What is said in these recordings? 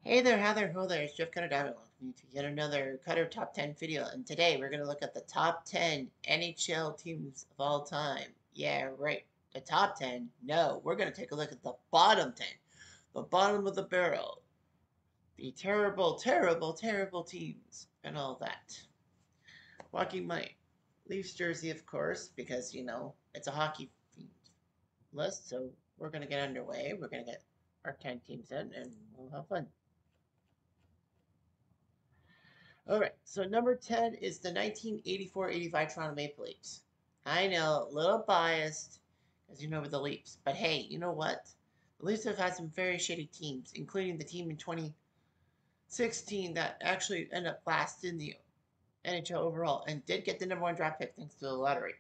Hey there, how there, ho there, it's Jeff Cutter Diamond. Welcome to yet another Cutter Top 10 video. And today we're going to look at the top 10 NHL teams of all time. Yeah, right. The top 10? No, we're going to take a look at the bottom 10. The bottom of the barrel. The terrible, terrible, terrible teams and all that. Walking my Leafs jersey, of course, because, it's a hockey themed list. So we're going to get underway. We're going to get our 10 teams in and we'll have fun. All right, so number 10 is the 1984-85 Toronto Maple Leafs. I know, a little biased, as you know, with the Leafs. But hey, you know what? The Leafs have had some very shitty teams, including the team in 2016 that actually ended up last in the NHL overall and did get the number one draft pick thanks to the lottery.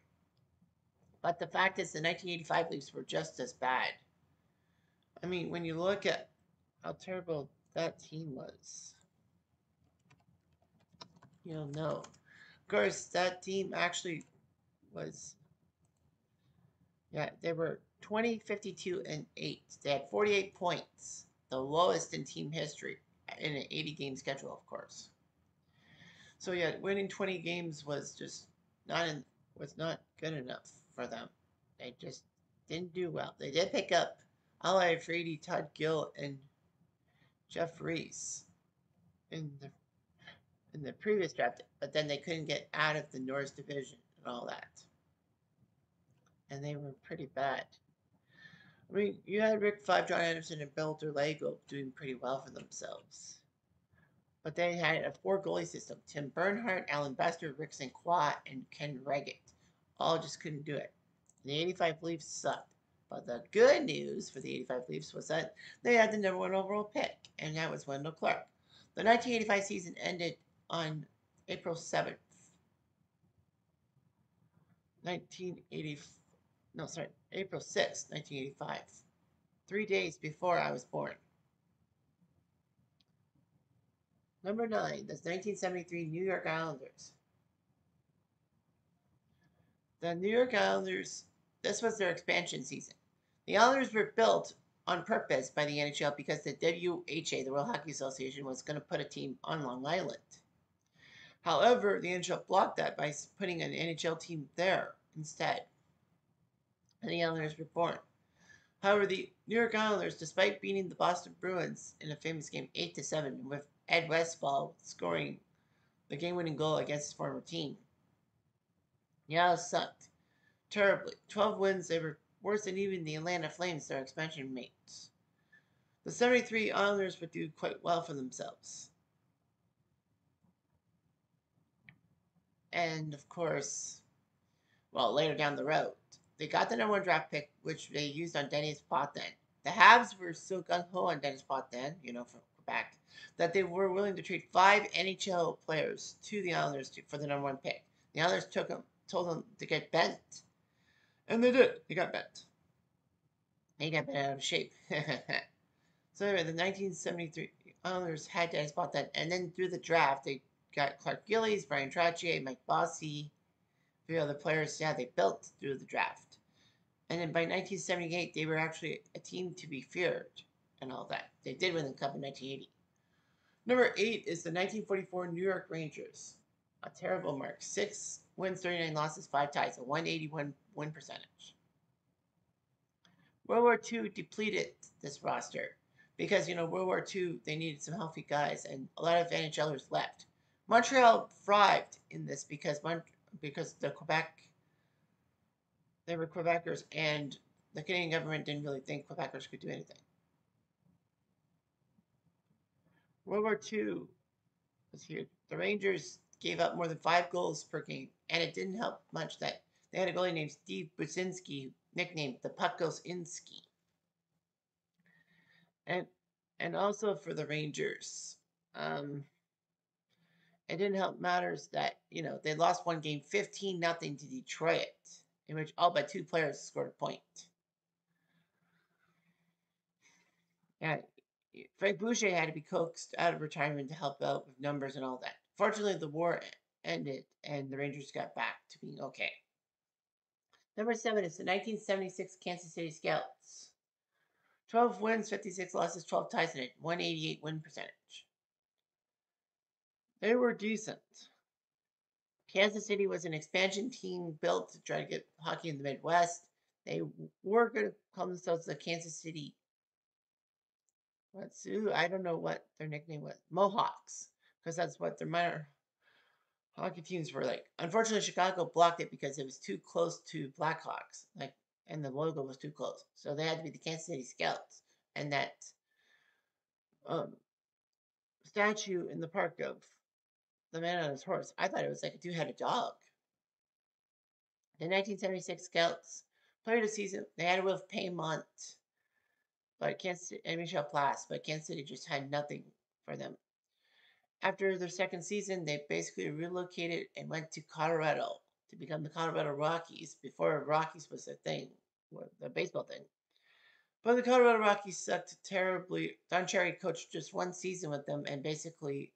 But the fact is, the 1985 Leafs were just as bad. I mean, when you look at how terrible that team was, you'll know. Of course, that team actually was, yeah, they were 20, 52, and 8. They had 48 points, the lowest in team history in an 80-game schedule, of course. So yeah, winning 20 games was just was not good enough for them. They just didn't do well. They did pick up Ali Frady, Todd Gill, and Jeff Reese in the previous draft, but then they couldn't get out of the Norris division and all that. And they were pretty bad. I mean, you had Rick Five, John Anderson, and Bill Derlago doing pretty well for themselves. But they had a four-goalie system. Tim Bernhardt, Alan Bester, Rick St. Croix, and Ken Reggett. All just couldn't do it. The 85 Leafs sucked. But the good news for the 85 Leafs was that they had the number one overall pick, and that was Wendell Clark. The 1985 season ended on April 7th, 1980. No, sorry, April 6th, 1985. 3 days before I was born. Number 9, the 1973 New York Islanders. The New York Islanders, this was their expansion season. The Islanders were built on purpose by the NHL because the WHA, the World Hockey Association, was going to put a team on Long Island. However, the NHL blocked that by putting an NHL team there instead. And the Islanders were born. However, the New York Islanders, despite beating the Boston Bruins in a famous game 8-7, with Ed Westfall scoring the game-winning goal against his former team, the Isles sucked terribly. 12 wins, they were worse than even the Atlanta Flames, their expansion mates. The 73 Islanders would do quite well for themselves. And, of course, well, later down the road, they got the number one draft pick, which they used on Dennis Potvin. The Habs were so gung-ho on Dennis Potvin, from Quebec, that they were willing to trade 5 NHL players to the Islanders for the number one pick. The Islanders told them to get bent, and they did. They got bent. They got bent out of shape. So anyway, the 1973 Islanders had Dennis Potvin, and then through the draft, they got Clark Gillies, Brian Trottier, Mike Bossy, a few other players. Yeah, they built through the draft. And then by 1978, they were actually a team to be feared and all that. They did win the Cup in 1980. Number 8 is the 1944 New York Rangers. A terrible mark. 6 wins, 39 losses, 5 ties, a 181 win percentage. World War II depleted this roster because, World War II, they needed some healthy guys, and a lot of NHLers left. Montreal thrived in this because the they were Quebecers, and the Canadian government didn't really think Quebecers could do anything. World War II was here. The Rangers gave up more than 5 goals per game, and it didn't help much that they had a goalie named Steve Buczynski, nicknamed the Puck Goes Inski. And also for the Rangers, it didn't help matters that, they lost one game 15-0 to Detroit, in which all but 2 players scored a point. Yeah, Frank Boucher had to be coaxed out of retirement to help out with numbers and all that. Fortunately, the war ended, and the Rangers got back to being okay. Number 7 is the 1976 Kansas City Scouts. 12 wins, 56 losses, 12 ties, and a 188 win percentage. They were decent. Kansas City was an expansion team built to try to get hockey in the Midwest. They were going to call themselves the Kansas City. I don't know what their nickname was. Mohawks, because that's what their minor hockey teams were like. Unfortunately, Chicago blocked it because it was too close to Blackhawks, and the logo was too close. So they had to be the Kansas City Scouts. And that um, statue in the park of the man on his horse, I thought it was like a two-headed dog. The 1976 Scouts played a season. They had it with Paymont, but Kansas City, and Michel Plas, but Kansas City just had nothing for them. After their second season, they basically relocated and went to Colorado to become the Colorado Rockies before Rockies was a thing, the baseball thing. But the Colorado Rockies sucked terribly. Don Cherry coached just one season with them, and basically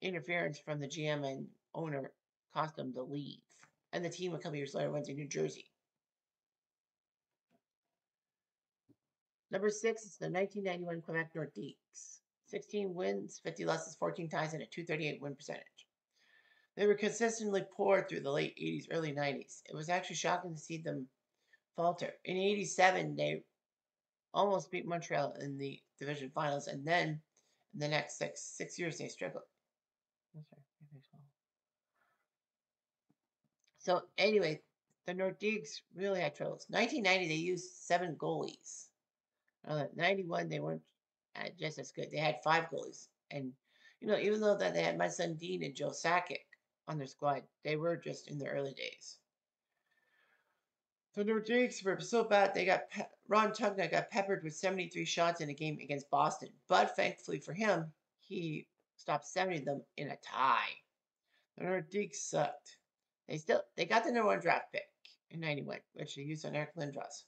interference from the GM and owner cost them to leave. And the team a couple years later went to New Jersey. Number 6 is the 1991 Quebec Nordiques. 16 wins, 50 losses, 14 ties, and a 238 win percentage. They were consistently poor through the late 80s, early 90s. It was actually shocking to see them falter. In 87, they almost beat Montreal in the division finals, and then in the next six years, they struggled. So anyway, the Nordiques really had troubles. 1990, they used 7 goalies. 91, they weren't just as good. They had 5 goalies. And, even though that they had my son Dean and Joe Sakic on their squad, they were just in the early days. The Nordiques were so bad, Ron Tugnutt got peppered with 73 shots in a game against Boston. But thankfully for him, he stopped 70 of them in a tie. The Nordiques sucked. They got the #1 draft pick in 91, which they used on Eric Lindros.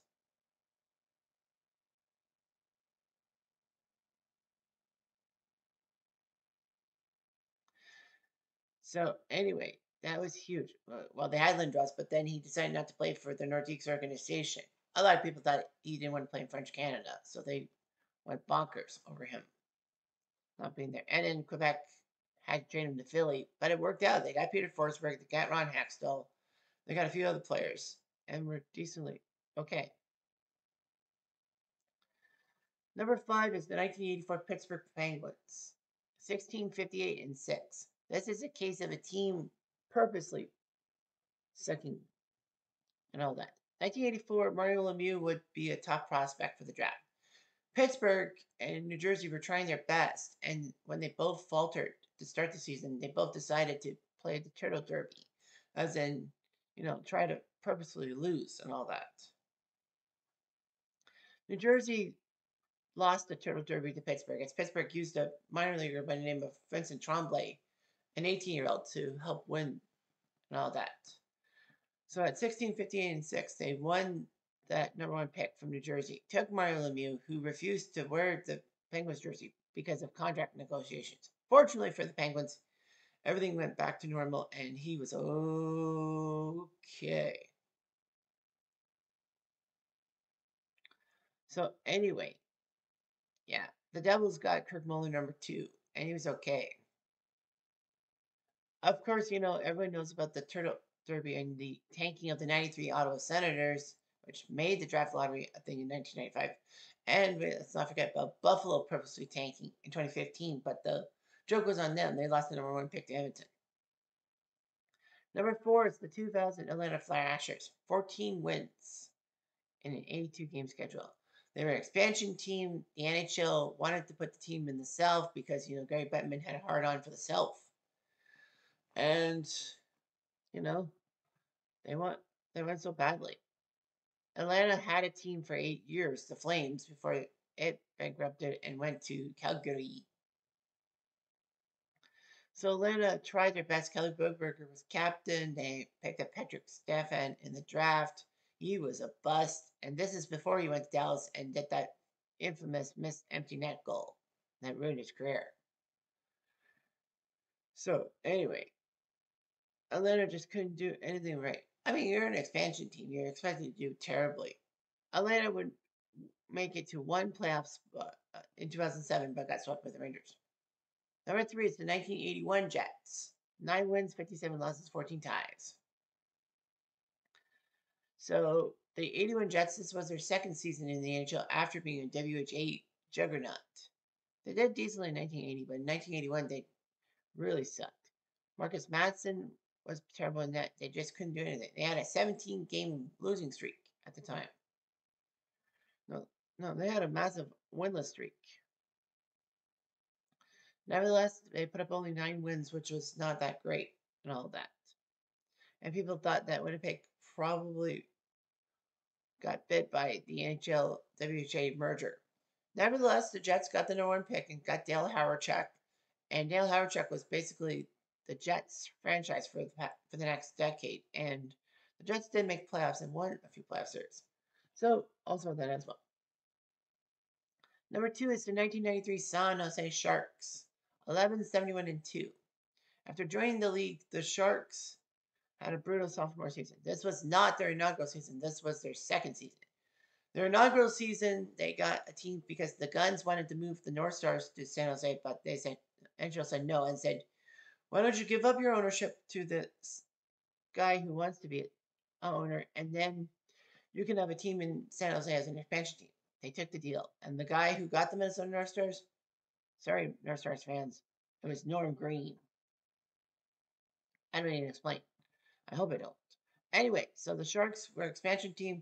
So anyway, that was huge. Well, they had Lindros, but then he decided not to play for the Nordiques organization. A lot of people thought he didn't want to play in French Canada, so they went bonkers over him not being there. And then Quebec had to train him to Philly, but it worked out. They got Peter Forsberg, they got Ron Hextall, they got a few other players, and were decently okay. Number 5 is the 1984 Pittsburgh Penguins, 1658 and 6. This is a case of a team purposely sucking and all that. 1984, Mario Lemieux would be a top prospect for the draft. Pittsburgh and New Jersey were trying their best, and when they both faltered to start the season, they both decided to play the Turtle Derby, as in, try to purposefully lose and all that. New Jersey lost the Turtle Derby to Pittsburgh, as Pittsburgh used a minor leaguer by the name of Vincent Tremblay, an 18-year-old, to help win and all that. So at 16, 15, and 6, they won that #1 pick from New Jersey. Took Mario Lemieux, who refused to wear the Penguins jersey because of contract negotiations. Fortunately for the Penguins, everything went back to normal, and he was okay. So anyway, yeah, the Devils got Kirk Muller #2, and he was okay. Of course, everyone knows about the Turtle Derby and the tanking of the 93 Ottawa Senators, which made the draft lottery a thing in 1995. And let's not forget about Buffalo purposely tanking in 2015, but the joke was on them. They lost the #1 pick to Edmonton. Number 4 is the 2000 Atlanta Thrashers, 14 wins in an 82-game schedule. They were an expansion team. The NHL wanted to put the team in the South because, Gary Bettman had a hard-on for the South. And, they went so badly. Atlanta had a team for 8 years, the Flames, before it bankrupted and went to Calgary. So Atlanta tried their best. Kelly Budberger was captain. They picked up Patrick Stefan in the draft. He was a bust. And this is before he went to Dallas and did that infamous missed empty net goal that ruined his career. So anyway, Atlanta just couldn't do anything right. I mean, you're an expansion team. You're expected to do terribly. Atlanta would make it to one playoff spot in 2007, but got swept by the Rangers. Number 3 is the 1981 Jets. 9 wins, 57 losses, 14 ties. So the 81 Jets, this was their second season in the NHL after being a WHA juggernaut. They did decently in 1980, but in 1981 they really sucked. Marcus Madsen was terrible in that. They just couldn't do anything. They had a 17-game losing streak at the time. No, no, they had a massive winless streak. Nevertheless, they put up only 9 wins, which was not that great and all that. And people thought that Winnipeg probably got bit by the NHL WHA merger. Nevertheless, the Jets got the #1 pick and got Dale Hawerchuk, and Dale Hawerchuk was basically the Jets franchise for the next decade. And the Jets did make playoffs and won a few playoff series. So also that as well. Number 2 is the 1993 San Jose Sharks, 11-71-2. After joining the league, the Sharks had a brutal sophomore season. This was not their inaugural season. This was their second season. Their inaugural season, they got a team because the Guns wanted to move the North Stars to San Jose, but they said, NHL said no and said, why don't you give up your ownership to the guy who wants to be an owner, and then you can have a team in San Jose as an expansion team. They took the deal. And the guy who got the Minnesota North Stars, sorry, North Stars fans, it was Norm Green. I don't need to explain. I hope I don't. Anyway, so the Sharks were expansion team,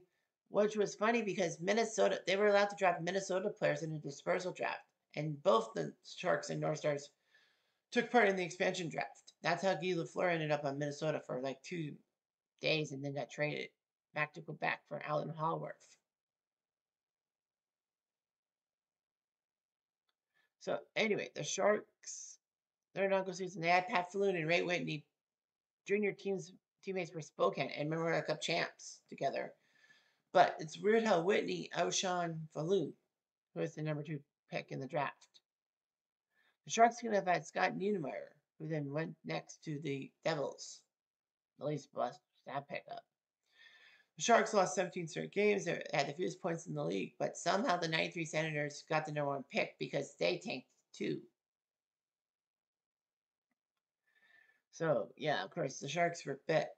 which was funny because Minnesota, they were allowed to draft Minnesota players in a dispersal draft. And both the Sharks and North Stars took part in the expansion draft. That's how Guy Lafleur ended up on Minnesota for like 2 days and then got traded back to Quebec for Alan Hallworth. So anyway, the Sharks, their inaugural season, they had Pat Falloon and Ray Whitney, junior teammates for Spokane and Memorial Cup champs together. But it's weird how Whitney outshone Falloon, who was the number 2 pick in the draft. The Sharks could have had Scott Niedermayer, who then went next to the Devils. The least blessed that pickup. The Sharks lost 17 straight games. They had the fewest points in the league, but somehow the 93 Senators got the #1 pick because they tanked too. So, yeah, of course, the Sharks were bit.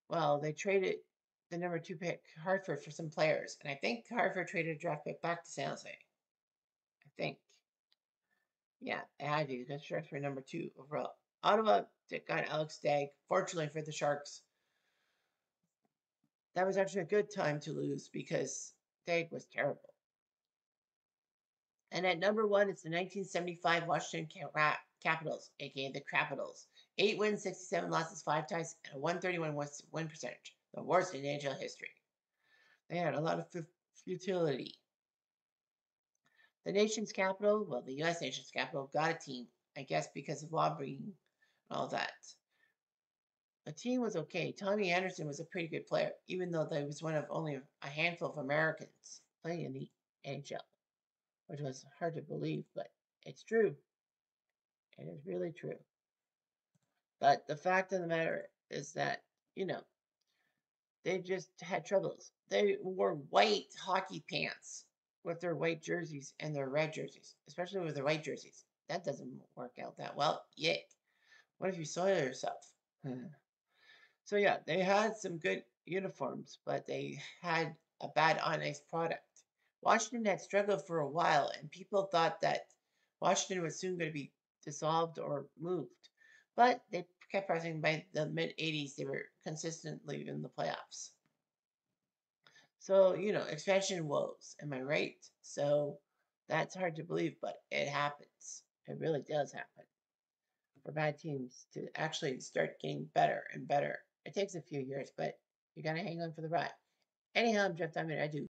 Well, they traded the number 2 pick, Hartford, for some players. And I think Hartford traded a draft pick back to San Jose. I think. Yeah, it had to because the Sharks were number 2 overall. Ottawa got Alex Stagg. Fortunately for the Sharks, that was actually a good time to lose because Stagg was terrible. And at number 1, it's the 1975 Washington Capitals, aka the Capitals. 8 wins, 67 losses, 5 ties, and a 131 win percentage. The worst in NHL history. They had a lot of futility. The nation's capital, well, the U.S. nation's capital, got a team, I guess because of lobbying and all that. The team was okay. Tommy Anderson was a pretty good player, even though he was one of only a handful of Americans playing in the NHL, which was hard to believe, but it's true. It is really true. But the fact of the matter is that, they just had troubles. They wore white hockey pants with their white jerseys and their red jerseys, especially with their white jerseys. That doesn't work out that well. Yick. What if you soil yourself? So, yeah, they had some good uniforms, but they had a bad on ice product. Washington had struggled for a while, and people thought that Washington was soon going to be dissolved or moved. But they kept pressing. By the mid 80s, they were consistently in the playoffs. So, expansion woes. Am I right? So that's hard to believe, but it happens. It really does happen for bad teams to actually start getting better and better. It takes a few years, but you got to hang on for the ride. Anyhow, I'm Jeff Diamond. I do